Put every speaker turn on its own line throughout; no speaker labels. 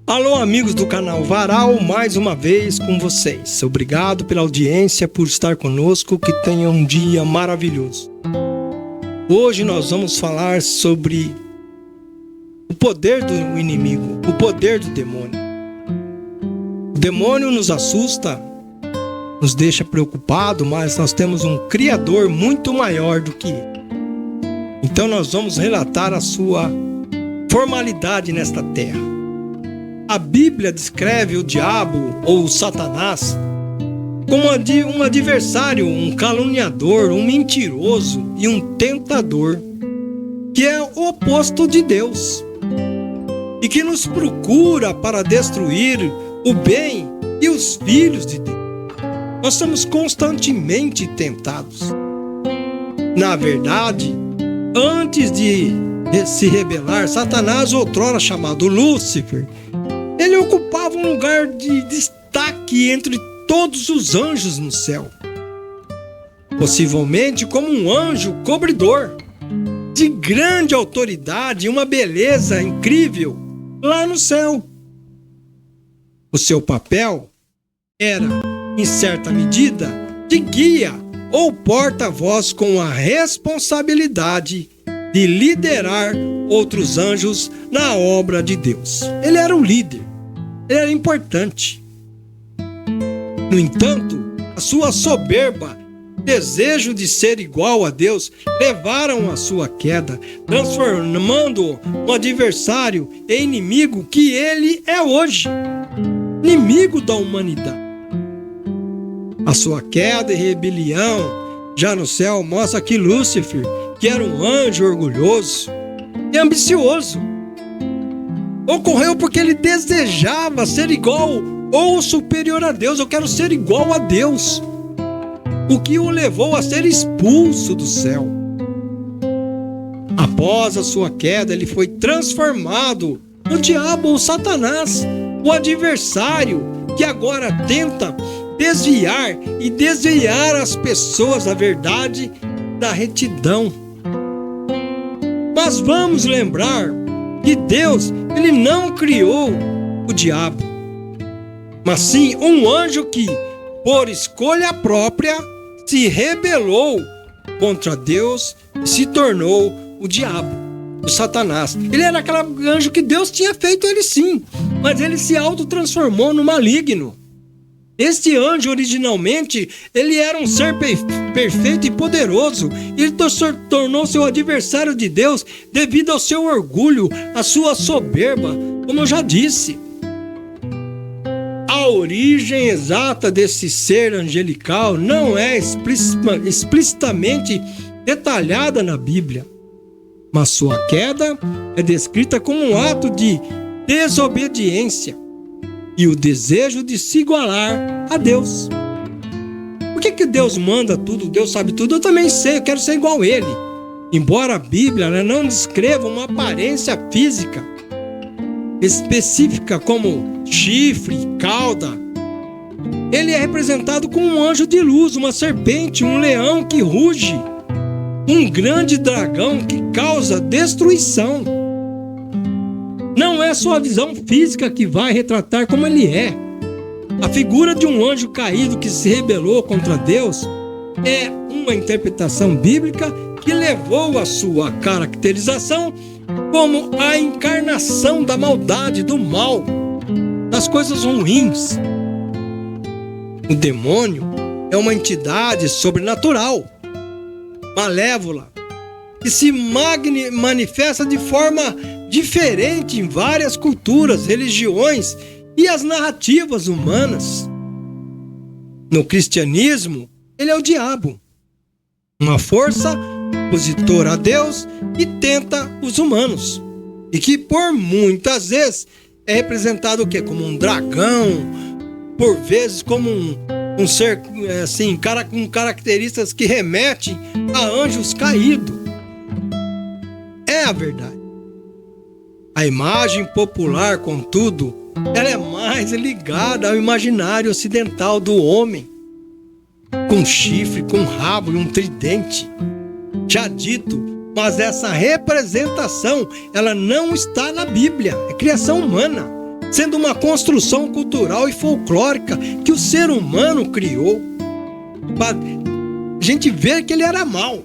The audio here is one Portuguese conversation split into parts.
Alô, amigos do canal Varal, mais uma vez com vocês. Obrigado pela audiência, por estar conosco, que tenham um dia maravilhoso. Hoje nós vamos falar sobre o poder do inimigo, o poder do demônio. O demônio nos assusta, nos deixa preocupado, mas nós temos um Criador muito maior do que ele. Então nós vamos relatar a sua formalidade nesta terra. A Bíblia descreve o diabo ou Satanás como um adversário, um caluniador, um mentiroso e um tentador, que é o oposto de Deus e que nos procura para destruir o bem e os filhos de Deus. Nós somos constantemente tentados. Na verdade, antes de se rebelar, Satanás, outrora chamado Lúcifer, ele ocupava um lugar de destaque entre todos os anjos no céu. Possivelmente como um anjo cobridor, de grande autoridade e uma beleza incrível lá no céu. O seu papel era, em certa medida, de guia ou porta-voz com a responsabilidade de liderar outros anjos na obra de Deus. Ele era um líder, ele era importante. No entanto, a sua soberba, desejo de ser igual a Deus, levaram à sua queda, transformando-o no adversário e inimigo que ele é hoje, inimigo da humanidade. A sua queda e rebelião já no céu mostra que Lúcifer, que era um anjo orgulhoso e ambicioso, ocorreu porque ele desejava ser igual ou superior a Deus. Eu quero ser igual a Deus, o que o levou a ser expulso do céu. Após a sua queda, ele foi transformado no diabo ou Satanás, o adversário que agora tenta desviar as pessoas da verdade, da retidão. Mas vamos lembrar que Deus, ele não criou o diabo, mas sim um anjo que, por escolha própria, se rebelou contra Deus e se tornou o diabo, o Satanás. Ele era aquele anjo que Deus tinha feito ele sim, mas ele se autotransformou no maligno. Este anjo, originalmente, ele era um ser perfeito e poderoso. Ele tornou seu adversário de Deus devido ao seu orgulho, à sua soberba, como eu já disse. A origem exata desse ser angelical não é explicitamente detalhada na Bíblia, mas sua queda é descrita como um ato de desobediência e o desejo de se igualar a Deus. Por que Deus manda tudo, Deus sabe tudo? Eu também sei, eu quero ser igual a Ele. Embora a Bíblia não descreva uma aparência física específica como chifre, cauda, ele é representado como um anjo de luz, uma serpente, um leão que ruge, um grande dragão que causa destruição. Não é sua visão física que vai retratar como ele é. A figura de um anjo caído que se rebelou contra Deus é uma interpretação bíblica que levou a sua caracterização como a encarnação da maldade, do mal, das coisas ruins. O demônio é uma entidade sobrenatural, malévola, que se manifesta de forma diferente em várias culturas, religiões e as narrativas humanas. No cristianismo, ele é o diabo, uma força opositora a Deus e tenta os humanos, e que por muitas vezes é representado o quê? Como um dragão, por vezes como um ser assim, com características que remetem a anjos caídos. É a verdade. A imagem popular, contudo, ela é mais ligada ao imaginário ocidental do homem, com chifre, com rabo e um tridente. Já dito, mas essa representação, ela não está na Bíblia, é criação humana. sendo uma construção cultural e folclórica que o ser humano criou. A gente vê que ele era mau.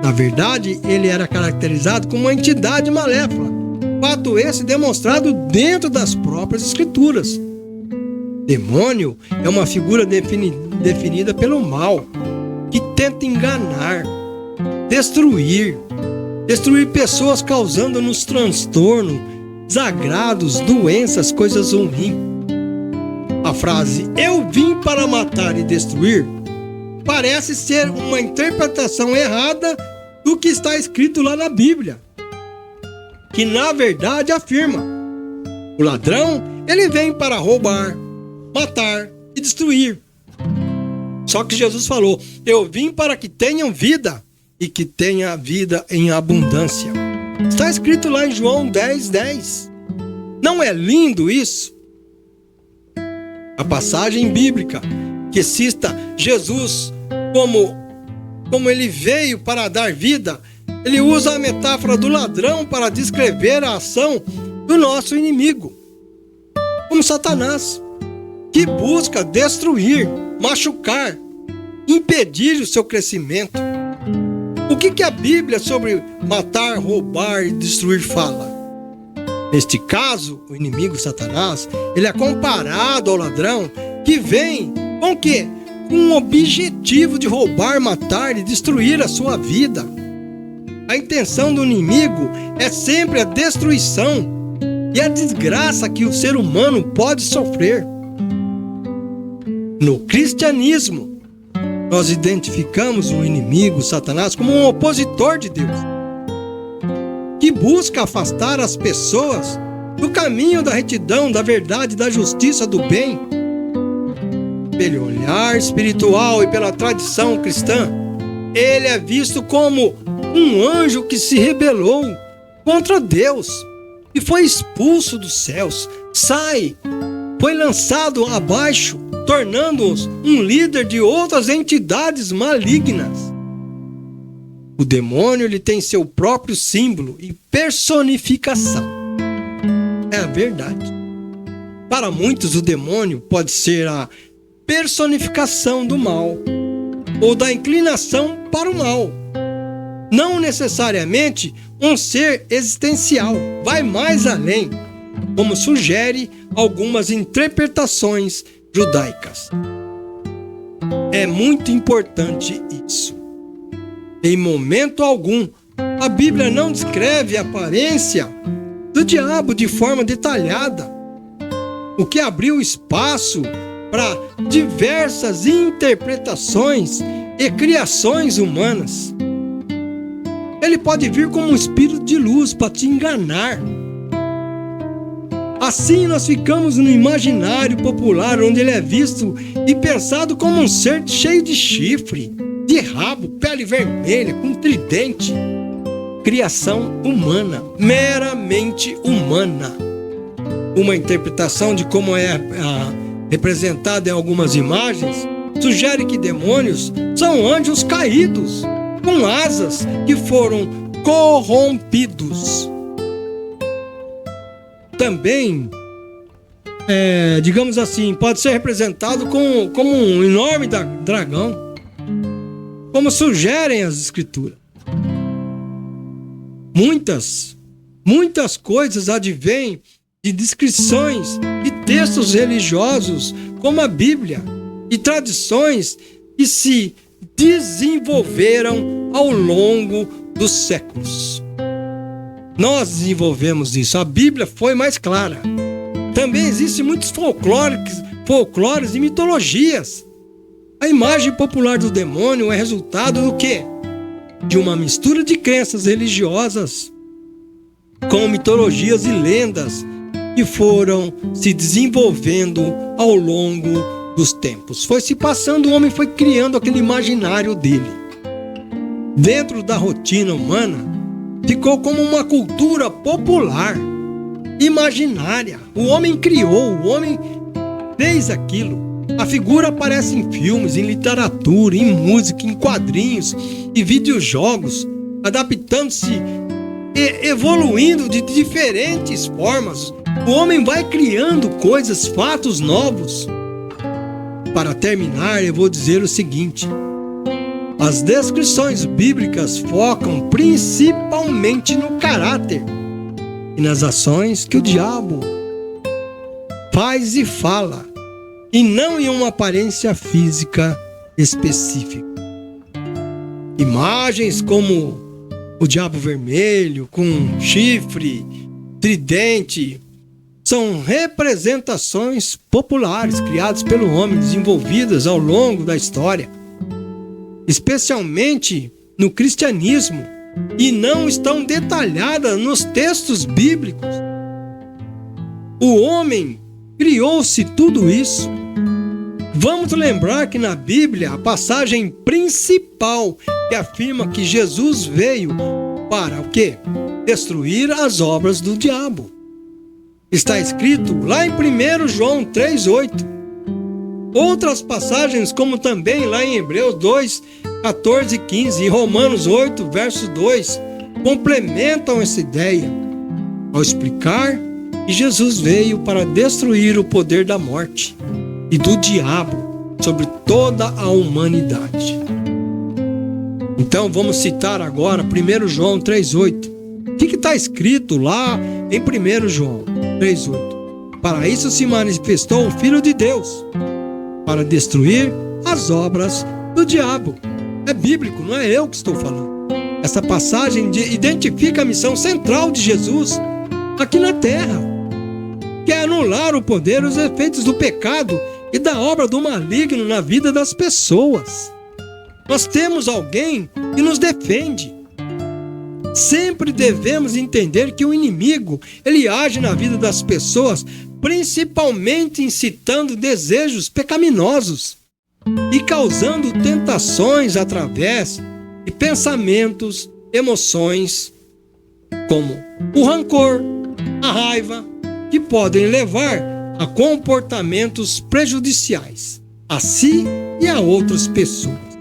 Na verdade, ele era caracterizado como uma entidade malévola. Fato esse demonstrado dentro das próprias escrituras. Demônio é uma figura definida pelo mal, que tenta enganar, destruir pessoas, causando-nos transtorno, desagrados, doenças, coisas ruins. A frase "eu vim para matar e destruir" parece ser uma interpretação errada do que está escrito lá na Bíblia, que na verdade afirma: o ladrão, ele vem para roubar, matar e destruir. Só que Jesus falou: eu vim para que tenham vida e que tenha vida em abundância. Está escrito lá em João 10:10. Não é lindo isso? A passagem bíblica que cita Jesus como ele veio para dar vida, ele usa a metáfora do ladrão para descrever a ação do nosso inimigo, como Satanás, que busca destruir, machucar, impedir o seu crescimento. O que a Bíblia sobre matar, roubar e destruir fala? Neste caso, o inimigo Satanás, ele é comparado ao ladrão que vem com o quê? Com o objetivo de roubar, matar e destruir a sua vida. A intenção do inimigo é sempre a destruição e a desgraça que o ser humano pode sofrer. No cristianismo, nós identificamos o inimigo, Satanás, como um opositor de Deus, que busca afastar as pessoas do caminho da retidão, da verdade, da justiça, do bem. Pelo olhar espiritual e pela tradição cristã, ele é visto como um anjo que se rebelou contra Deus e foi expulso dos céus. Foi lançado abaixo, tornando-os um líder de outras entidades malignas. O demônio, ele tem seu próprio símbolo e personificação. É a verdade. Para muitos, o demônio pode ser a personificação do mal ou da inclinação para o mal. Não necessariamente um ser existencial, vai mais além, como sugere algumas interpretações judaicas. É muito importante isso. Em momento algum, a Bíblia não descreve a aparência do diabo de forma detalhada, o que abriu espaço para diversas interpretações e criações humanas. Ele pode vir como um espírito de luz para te enganar. Assim nós ficamos no imaginário popular, onde ele é visto e pensado como um ser cheio de chifre, de rabo, pele vermelha, com tridente. Criação humana, meramente humana. Uma interpretação de como é representado em algumas imagens sugere que demônios são anjos caídos, com asas que foram corrompidos. Também, digamos assim, pode ser representado como um enorme dragão, como sugerem as escrituras. Muitas coisas advêm de descrições e textos religiosos, como a Bíblia, e tradições que se desenvolveram ao longo dos séculos. Nós desenvolvemos isso. A Bíblia foi mais clara. Também existem muitos folclores e mitologias. A imagem popular do demônio é resultado do quê? De uma mistura de crenças religiosas com mitologias e lendas que foram se desenvolvendo ao longo dos tempos. Foi se passando, o homem foi criando aquele imaginário dele. Dentro da rotina humana, ficou como uma cultura popular, imaginária. O homem criou, o homem fez aquilo. A figura aparece em filmes, em literatura, em música, em quadrinhos e videojogos, adaptando-se evoluindo de diferentes formas. O homem vai criando coisas, fatos novos. Para terminar, eu vou dizer o seguinte: as descrições bíblicas focam principalmente no caráter e nas ações que o diabo faz e fala, e não em uma aparência física específica. Imagens como o diabo vermelho, com chifre, tridente, são representações populares criadas pelo homem, desenvolvidas ao longo da história, especialmente no cristianismo, e não estão detalhadas nos textos bíblicos. O homem criou-se tudo isso. Vamos lembrar que na Bíblia a passagem principal que afirma que Jesus veio para o quê? Destruir as obras do diabo. Está escrito lá em 1 João 3,8. Outras passagens, como também lá em Hebreus 2, 14 e 15 e Romanos 8, verso 2, complementam essa ideia ao explicar que Jesus veio para destruir o poder da morte e do diabo sobre toda a humanidade. Então vamos citar agora 1 João 3,8. O que está escrito lá em 1 João 3,8? Para isso se manifestou o Filho de Deus, para destruir as obras do diabo. É bíblico, não é eu que estou falando. Essa passagem identifica a missão central de Jesus aqui na terra, que é anular o poder e os efeitos do pecado e da obra do maligno na vida das pessoas. Nós temos alguém que nos defende. Sempre devemos entender que o inimigo, ele age na vida das pessoas, principalmente incitando desejos pecaminosos e causando tentações através de pensamentos, emoções, como o rancor, a raiva, que podem levar a comportamentos prejudiciais a si e a outras pessoas.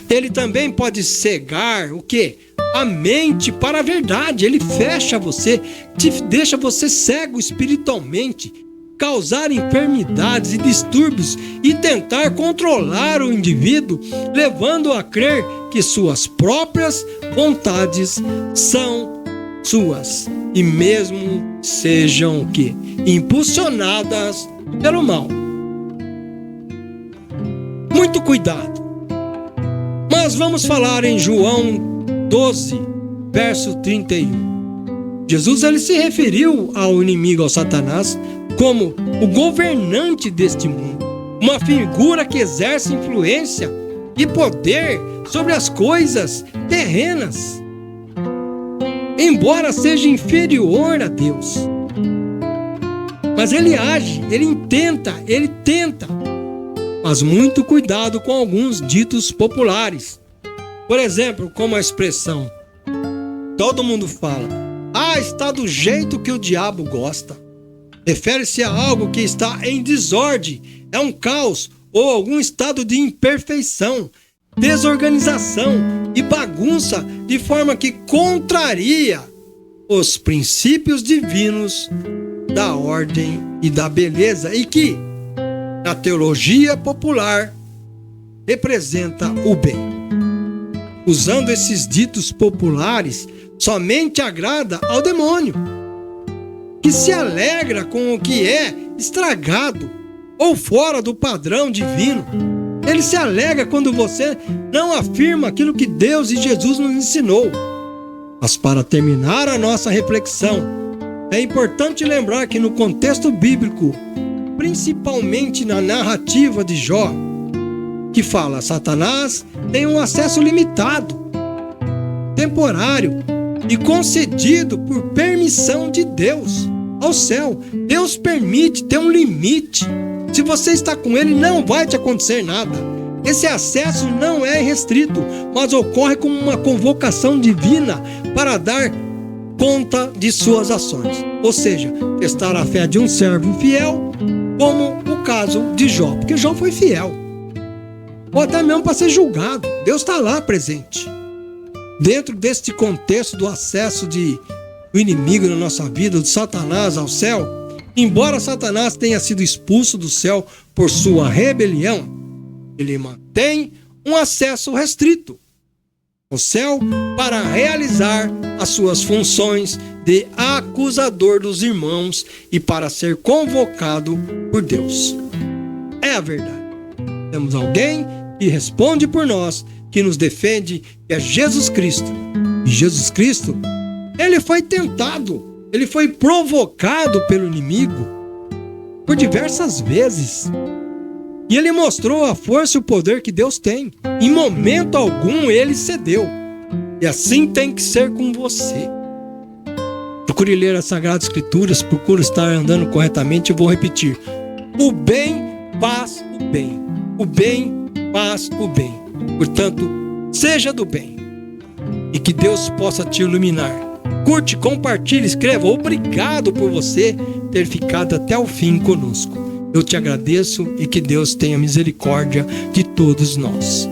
Ele também pode cegar o quê? A mente para a verdade. Ele fecha você, te deixa você cego espiritualmente, causar enfermidades e distúrbios e tentar controlar o indivíduo, levando-o a crer que suas próprias vontades são suas e mesmo sejam o quê? Impulsionadas pelo mal. Muito cuidado. Mas vamos falar em João 12, verso 31. Jesus ele se referiu ao inimigo, ao Satanás, como o governante deste mundo, uma figura que exerce influência e poder sobre as coisas terrenas, embora seja inferior a Deus. Mas ele age, ele tenta. Mas muito cuidado com alguns ditos populares. Por exemplo, como a expressão, todo mundo fala, está do jeito que o diabo gosta. Refere-se a algo que está em desordem, é um caos ou algum estado de imperfeição, desorganização e bagunça, de forma que contraria os princípios divinos da ordem e da beleza e que, na teologia popular, representa o bem. Usando esses ditos populares, somente agrada ao demônio, que se alegra com o que é estragado ou fora do padrão divino. Ele se alegra quando você não afirma aquilo que Deus e Jesus nos ensinou. Mas para terminar a nossa reflexão, é importante lembrar que no contexto bíblico, principalmente na narrativa de Jó, que fala, Satanás tem um acesso limitado, temporário e concedido por permissão de Deus ao céu. Deus permite, tem um limite. Se você está com ele, não vai te acontecer nada. Esse acesso não é restrito, mas ocorre como uma convocação divina para dar conta de suas ações. Ou seja, testar a fé de um servo fiel, como o caso de Jó, porque Jó foi fiel. Ou até mesmo para ser julgado. Deus está lá presente. dentro deste contexto do acesso do inimigo na nossa vida, do Satanás ao céu, embora Satanás tenha sido expulso do céu por sua rebelião, ele mantém um acesso restrito ao céu para realizar as suas funções de acusador dos irmãos e para ser convocado por Deus. É a verdade. Temos alguém que responde por nós, que nos defende, que é Jesus Cristo. E Jesus Cristo, ele foi tentado, ele foi provocado pelo inimigo por diversas vezes. E ele mostrou a força e o poder que Deus tem. Em momento algum ele cedeu. E assim tem que ser com você. Procure ler as Sagradas Escrituras, procure estar andando corretamente. Eu vou repetir: o bem faz o bem. O bem faz o bem. Portanto, seja do bem. E que Deus possa te iluminar. Curte, compartilhe, escreva. Obrigado por você ter ficado até o fim conosco. Eu te agradeço e que Deus tenha misericórdia de todos nós.